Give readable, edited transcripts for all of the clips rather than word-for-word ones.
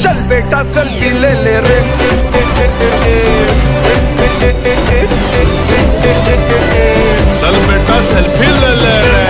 चल बेटा सेल्फी ले ले रे चल बेटा सेल्फी ले ले रे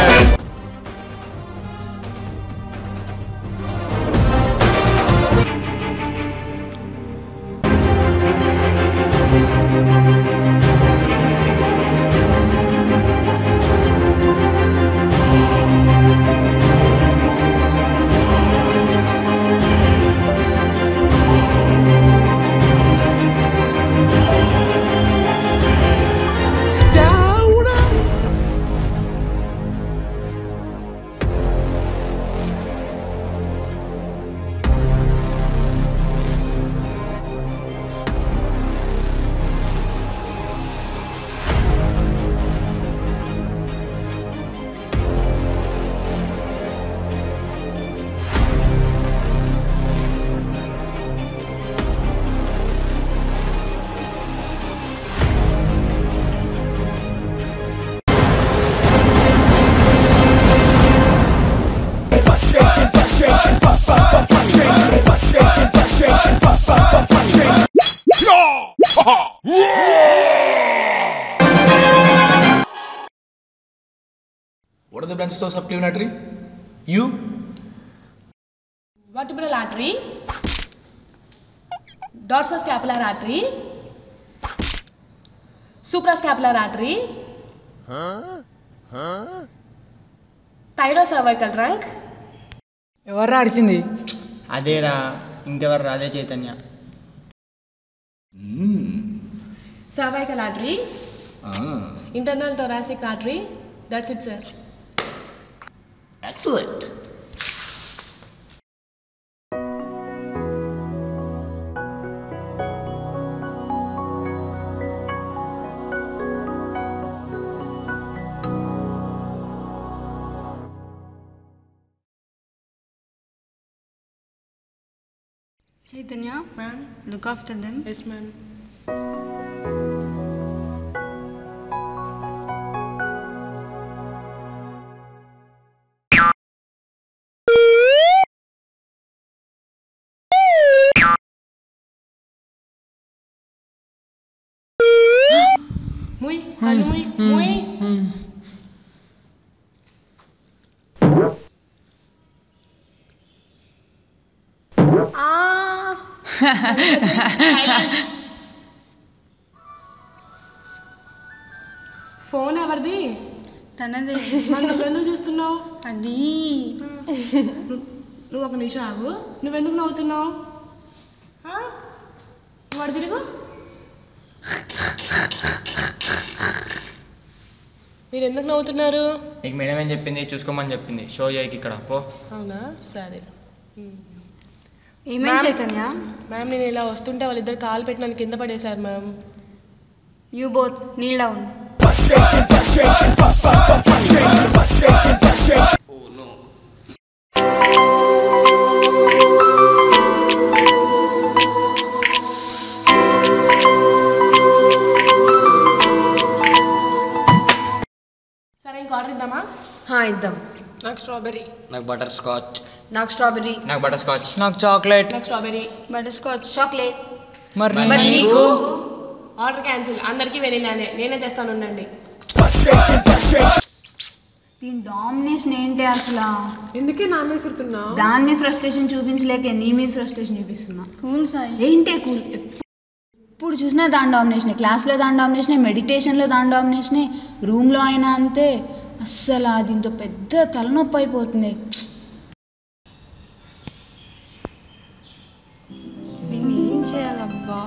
What are the branches of subclavian artery? U. Vertebral artery, dorsoscapular artery, suprascapular artery, thyrocervical trunk. ఎవర్రా అరిచింది? అదేరా ఇంకెవర్రా అదే Chaitanya. Cervical artery, internal thoracic artery. That's it, sir. Excellent. Chaitanya, Ma'am? look after them. Yes, ma'am. Muy, halo muy, muy. Phone ఎవరిది? తనదే. మరి నువ్వెందుకు చూస్తున్నావు? అది నువ్వు ఒక నిమిషం ఆగు. నువ్వెందుకు నవ్వుతున్నావు? వాడు తిరుగు. మీరు ఎందుకు నవ్వుతున్నారు? నీకు మేడం ఏం చెప్పింది? చూసుకోమని చెప్పింది. షో చేయకి ఇక్కడ పో. అవునా, సరే. ఏమేం చైతన్య? మ్యామ్, నేను ఇలా వస్తుంటే వాళ్ళిద్దరు కాలు పెట్టి నన్ను కింద పడేశారు ma'am. You both Neel down. సరే, ఇంకో ఆర్డర్ ఇద్దామా? ఇద్దాం. నాకు స్ట్రాబెర్రీ. నాకు బటర్ స్కాచ్. నాకు స్ట్రాబెర్రీ. నాకు బటర్ స్కాచ్. నాకు చాక్లెట్. నాకు స్ట్రాబెర్రీ. Butter scotch. చాక్లెట్. మరి నీకు? Order cancel. అందరికీ వెనిలానే. నేనే తెస్తాను, ఉండండి. దీని డామినేషన్ ఏంటి అసలు? ఎందుకే నా మీద సుడుతున్నా? దాని మీద ఫ్రస్ట్రేషన్ చూపించలేక నీ మీద ఫ్రస్ట్రేషన్ చూపిస్తున్నా. కూల్ సాయి. ఏంటే కూల్? ఎప్పుడు చూసినా దాని డామినేషనే. క్లాస్లో దాని డామినేషనే, మెడిటేషన్లో దాని డామినేషనే, రూమ్లో అయినా అంతే. అస్సలు దీంతో పెద్ద తలనొప్పి అయిపోతుంది. దీన్ని ఏం చేయాలబ్బా?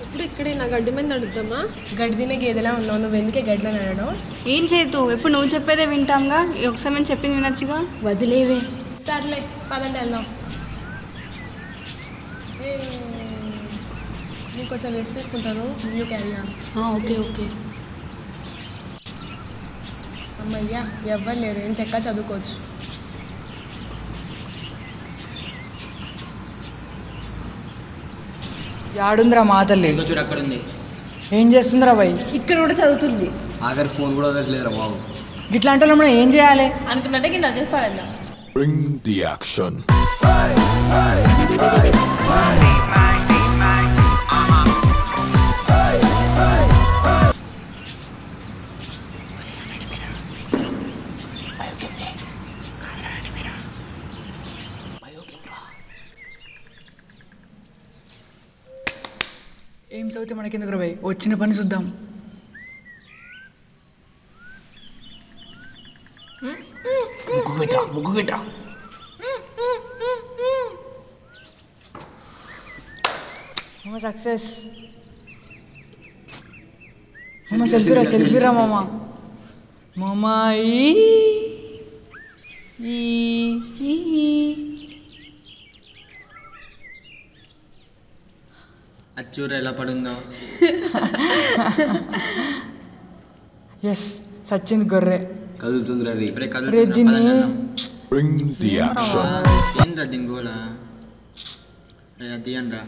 ఇప్పుడు ఇక్కడే నా గడ్డి మీద నడుద్దామా? గడ్డి తినే గేదెలా ఉన్నావు, నువ్వు ఎందుకే గడ్డిలో నడడం? ఏం చేతు? ఎప్పుడు నువ్వు చెప్పేదే వింటాంగా. ఒకసారి మేము చెప్పింది వినొచ్చుగా. వదిలేవే. సర్లే, పదండి వెళ్దాం. నీకోసం రెస్ట్ తీసుకుంటాను. You carry on. Okay okay. అమ్మయ్యా, ఎవ్వరు లేరు. ఏం చక్కగా చదువుకోవచ్చు. యాడుందిరా మా తల్లి? చూడు అక్కడ ఉంది. ఏం చేస్తుందిరా భయ్? ఇక్కడ కూడా చదువుతుంది. ఆఖరి ఫోన్ కూడా వదలట్లేదురా బాబు. ఇట్లాంటి వాళ్ళు మనం ఏం చేయాలి? అనుకున్నట్టే కింద చేసి పడేద్దాం. Bring the action. ఏం చదివితే మనకెందుకు భయ్? వచ్చిన పని చూద్దాం. ముగ్గు పెట్టరా. సక్సెస్. మామ సెల్ఫీరా మామ. మామా అచ్చూరు ఎలా పడుందో. ఎస్ సచ్చింది గొర్రె. కదులుతుందిరా రీ. ఇప్పుడే రే దీన్ని Bring the action. ఏంట్రా దీని గోలా? అది అనరా.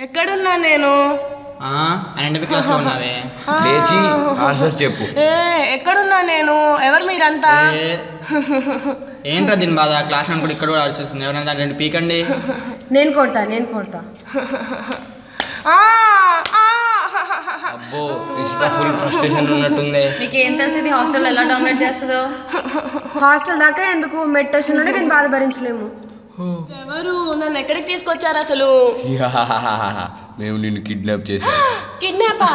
ఎక్కడున్నా నేను? అనండి క్లాస్లో ఉన్నావే. లేచి ఆన్సర్స్ చెప్పు. ఎక్కడున్నా నేను? ఎవరు మీరంతా? ఏంట్రా దీని బాధ? క్లాస్ అనుకుంటే ఇక్కడ కూడా ఆలోచిస్తుంది. ఎవరైనా దాని రెండు పీకండి. నేను కొడతా. అబ్బో ఇష్ట ఫుల్ ఫ్రస్ట్రేషన్ ఉన్నట్టుంది. నీకేం తెలిసింది హాస్టల్ ఎలా డామినేట్ చేస్తుందో? హాస్టల్ దాకా ఎందుకు, మెడిటేషన్ నుండి నేను బాధ భరించలేము. ఎవరు నన్ను ఎక్కడికి తీసుకొచ్చారు అసలు? మేము నిన్ను కిడ్నాప్ చేసాం. కిడ్నాపా?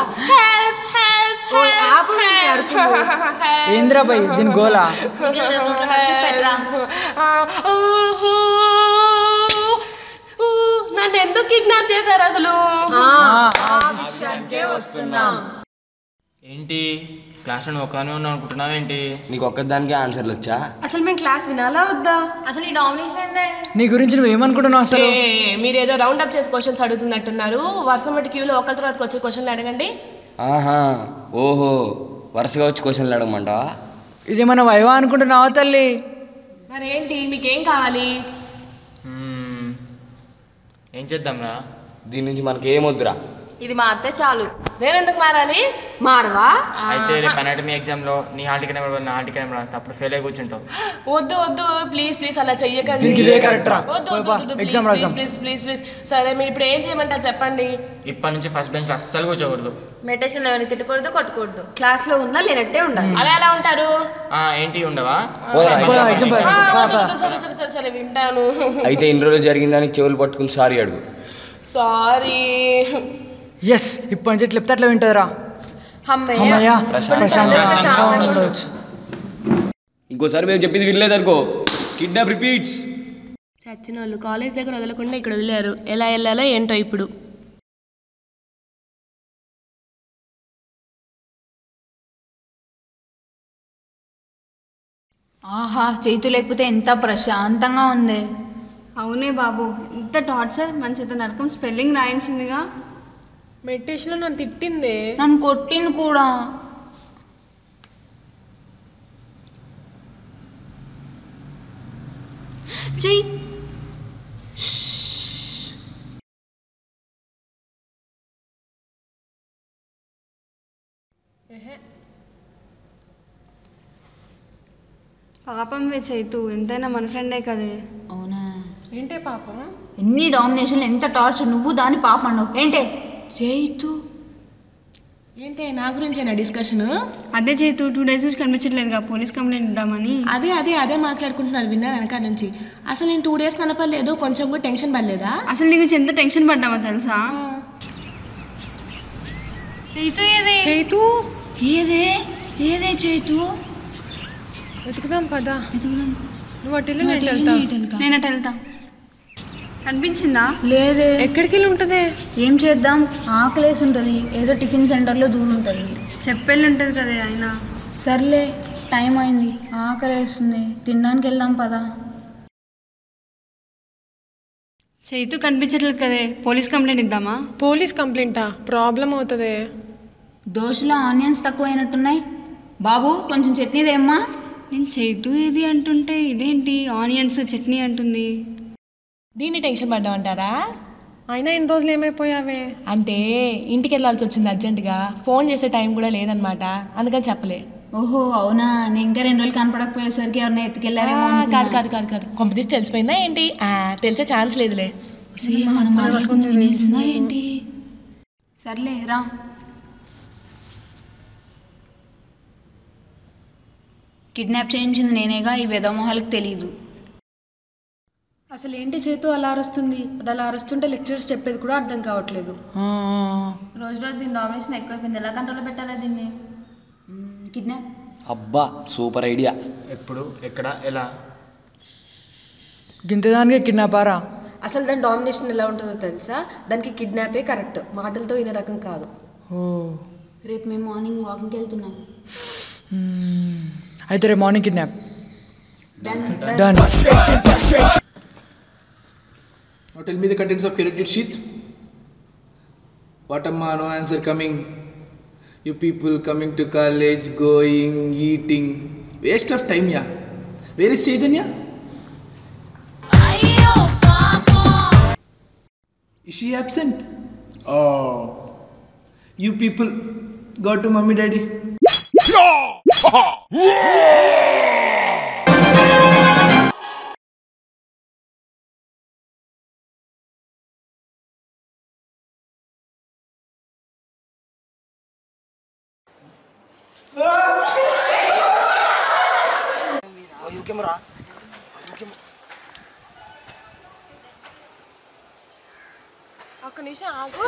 ఏంద్రా భయ్ దీని గోలా? నన్ను ఎందుకు కిడ్నాప్ చేశారు అసలు? ఏంటి క్లాస్ లో ఒకనే ఉన్నావు అనుకుంటున్నావేంటి? నీకు ఒక్కదానికి ఆన్సర్లు వచ్చా? అసలు మేము క్లాస్ వినాలా వద్దా? అసలు ఈ డామినేషన్ ఏందే? నీ గురించి నువ్వేమనుకుంటున్నావు అసలు? మీరు ఏదో రౌండ్ అప్ చేసి క్వశ్చన్స్ అడుగుతున్నట్టున్నారు. వర్షం బట్టి క్యూలో ఒకరి తర్వాత వచ్చే క్వశ్చన్లు అడగండి. ఆహా ఓహో వరుసగా వచ్చి క్వశ్చన్లు అడగమంటావా? ఇది మన వైవా అనుకుంటున్నావా తల్లి? మరేంటి మీకేం కావాలి? ఏం చేద్దాంరా? దీని నుంచి మనకి ఏమొద్దురా. ఇది మారితే చాలు. నేను ఎందుకు మారాలి? మారవా? అయితే రేపు అనాటమీ ఎగ్జామ్ లో నీ హాల్ టికెట్ నెంబర్ నా హాల్ టికెట్ నెంబర్ రాస్తా. అప్పుడు ఫెయిల్ అయి కూర్చుంటావు. వద్దు ప్లీజ్ అలా చెయ్యకండి. ప్లీజ్. సరే మీరు ఇప్పుడు ఏం చేయమంటారు చెప్పండి. ఇప్పటి నుంచి ఫస్ట్ బెంచ్ లో అస్సలు కూర్చోకూడదు. మెడిటేషన్ ఎవరిని తిట్టకూడదు, కొట్టకూడదు. క్లాస్ లో ఉన్నా లేనట్టే ఉండాలి. అలా ఎలా ఉంటారు? ఏంటి ఉండవా? సరే వింటాను. అయితే ఇన్ని రోజులు జరిగిందని చెవులు పట్టుకుని సారీ అడుగు. సారీ. ఎస్ ఇప్పటి నుంచి ఎట్లా చెప్తే అట్లా వింటదిరా. అమ్మయ్య ప్రశాంతంగా ఉండవచ్చు. ఇంకోసారి మేము చెప్పింది వినలేదు అనుకో కిడ్నాప్ రిపీట్స్. చచ్చిన వాళ్ళు కాలేజ్ దగ్గర వదలకుండా ఇక్కడ వదిలేరు. ఎలా వెళ్ళాలో ఏంటో ఇప్పుడు. ఆహా చేతు లేకపోతే ఎంత ప్రశాంతంగా ఉంది. అవునే బాబు, ఇంత టార్చర్. మంచిత నరకం స్పెల్లింగ్ రాయించిందిగా. మెడిటేషన్లో నన్ను తిట్టిందే. నన్ను కొట్టింది కూడా. చెయ్యి. పాపం వే చైతు, ఎంతైనా మన ఫ్రెండే కదే. అవునా? ఏంటే పాపం? ఎన్ని డామినేషన్లు, ఎంత టార్చర్. నువ్వు దాన్ని పాప అన్నావు ఏంటే? చేతు ఏంటే నా గురించేనా డిస్కషన్? అదే చైతు 2 days నుంచి కనిపించట్లేదుగా, పోలీస్ కంప్లైంట్ ఇద్దామని. అదే మాట్లాడుకుంటున్నారు విన్నారు వెనక నుంచి. అసలు నేను 2 days కనపడలేదు, కొంచెం కూడా టెన్షన్ పడలేదా? అసలు నీ గురించి ఎంత టెన్షన్ పడ్డామో తెలుసా? చైతు చైతు ఏదే చేతు? వెతుకుదాం పదా. వెతుకుదాం. నువ్వు అటు వెళ్ళు, నేను వెళ్తా. నేను అటు వెళ్తా. కనిపించిందా? లేదే. ఎక్కడికి వెళ్ళి ఉంటుందే? ఏం చేద్దాం, ఆకలేసి ఉంటుంది. ఏదో టిఫిన్ సెంటర్లో దూరం ఉంటుంది. చెప్పెళ్ళి ఉంటుంది కదే ఆయన. సర్లే టైం అయింది, ఆకలేస్తుంది, తినడానికి వెళ్దాం పదా. చైతు కనిపించట్లేదు కదే, పోలీస్ కంప్లైంట్ ఇద్దామా? పోలీస్ కంప్లైంటా? ప్రాబ్లం అవుతుంది. దోశలో ఆనియన్స్ తక్కువైనట్టున్నాయి. బాబు కొంచెం చట్నీ దేమ్మా. నేను చైతు ఏది అంటుంటే ఇదేంటి ఆనియన్స్ చట్నీ అంటుంది. దీన్ని టెన్షన్ పడ్డామంటారా? అయినా ఇన్ని రోజులు ఏమైపోయావే? అంటే ఇంటికి వెళ్ళాల్సి వచ్చింది అర్జెంటుగా, ఫోన్ చేసే టైం కూడా లేదనమాట, అందుకని చెప్పలే. ఓహో అవునా, నేను ఇంకా 2 రోజులు కనపడకపోయేసరికి ఎవరైనా ఎత్తుకెళ్ళారేమో. కాదు కాదు కాదు కాదు, కొంపదీసి తెలిసిపోయిందా ఏంటి? తెలిసే ఛాన్స్ లేదులే. మనం మాట్లాడుకుంటూ వినేసిందా ఏంటి? సర్లే రా. కిడ్నాప్ చేయించింది నేనేగా, ఈ వెధమొహాలకు తెలీదు. అసలు ఏంటి చేతు అలా అరుస్తుంది? అది అలా అరుస్తుంటే లెక్చరర్స్ చెప్పేది కూడా అర్థం కావట్లేదు. రోజు రోజు దీని డామినేషన్ ఎక్కువైపోయింది. ఎలా కంట్రోల్ పెట్టాలా దీన్ని? కిడ్నాప్. అబ్బా సూపర్ ఐడియా. ఎప్పుడు, ఎక్కడ, ఎలా? గింతదానికే కిడ్నాపారా? అసలు దాని డామినేషన్ ఎలా ఉంటుందో తెలుసా? దానికి కిడ్నాపే కరెక్ట్, మాటలతో వినే రకం కాదు. రేపు మేము మార్నింగ్ వాకింగ్కి వెళ్తున్నాం. అయితే రేపు morning kidnap. Done. Now tell me the contents of curated sheet. What amma, no answer coming. You people coming to college, going, eating. Waste of time, yeah. Where is Chaitanya? Is she absent? Oh. You people go to mommy daddy. ఒక్క నిమిషం ఆగు.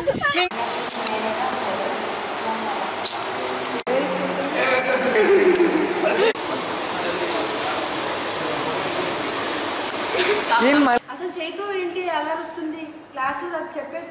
అసలు చేతు ఏంటి అలా వస్తుంది? క్లాస్లో చెప్పేది